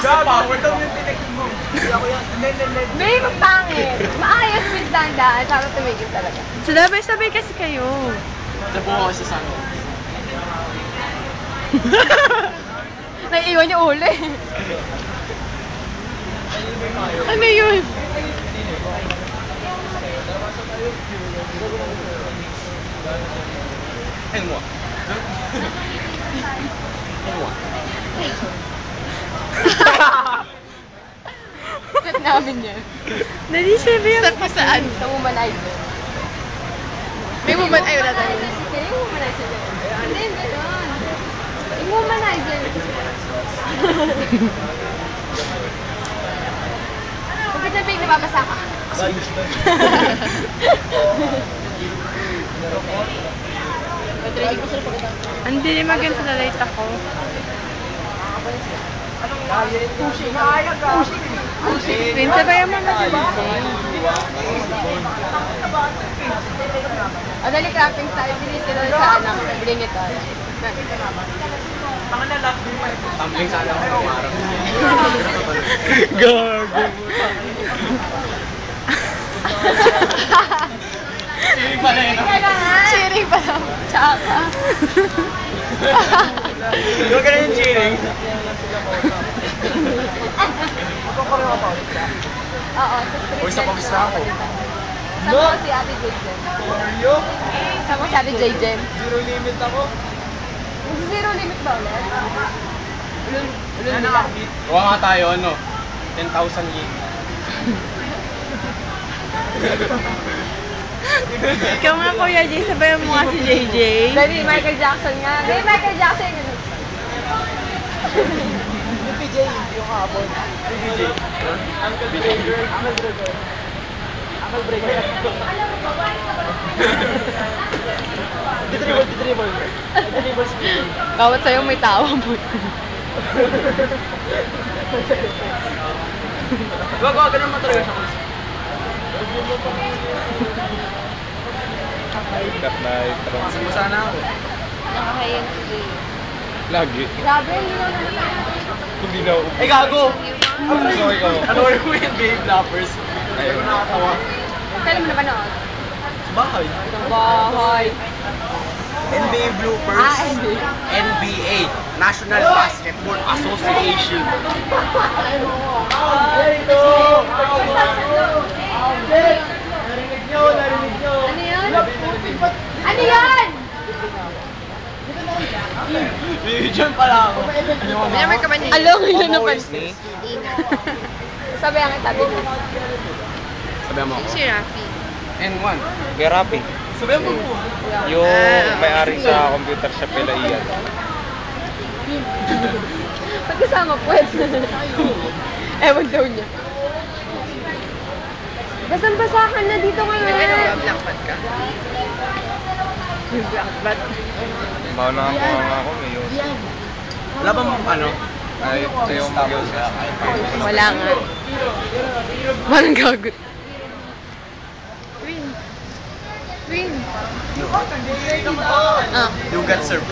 Sa power daw yung tinigil mo. Hindi ako yan. May pangit. Maayos with dandaan. Para tumigil talaga. Sabay-sabay kasi kayo. Nabuha ko sa sana. Naiiwan yung uli. Ano yun? Hang mo. Set namin yan. Dali siya ba yung... Saan? Sa womanizer. May moment ay wala tayo. Kaya yung womanizer yan. Hindi, hindi doon. Yung womanizer. Bakit na big nababasa ka? Hindi rin maganda sa light ako. Pin, sabayan mo na si DJ. O, dali cramping style. Bilis ka doon sa anak. Bring it on. Tumbling sana ako ng araw. Gago. Cheering pala yun. Cheering pa lang. Tsaka. Huwag ka na yung cheering. Oo. Uy, sa pawis na ako. Sama ko si Ate J-Jem. Oreo? Sama ko si Ate J-Jem. Zero limit ako. Zero limit ba ulit? Ulun Ano nila. nga? Huwag nga tayo, ano? 10,000 yen. Ikaw nga Kuya Jay, sabayan mo nga si JJ. Dali, Michael Jackson nga. Dali, Michael Jackson. Yung PJ, yung hapon. Yung PJ. Uncle Breaker. Uncle Breaker. Uncle Breaker. Dribble. Dribble speed. Bawat sa'yo may tawa mo. Wag, ganun mo talaga siya. Cut na Pasok mo sana ako. Nakakayan si Jay. lagi. Grabe, hindi na naman tayo. Hindi na ako. Ay, gago! Sorry ko. Ano ko yung game bloppers? Ayun, nakatawa. Kailan mo na ba noon? Bahay. Sa bahay. NBA bloopers. NBA. NBA. National Basketball Association. Narinig nyo. Ano yun? Ano yun? Diyan pala ako. May ka ba niya? Along yun na Pamoris pansin. ni. Sabi ang tabi mo. Sabi mo ako. Si Rafi. N1. Kaya Rappi. Sabi mo po. Yung may-ari sa computer shop nila iyan. Pagkasama pwede. Ewan daw niya. Basang-basa ka na dito ngayon. Blackbat ka? Blackbat. Maunahan ko nga ako ngayon. Wala bang ano? Ay, ito yung mag-yos. Wala nga. Parang gagot. Win. No. Ah. You got served.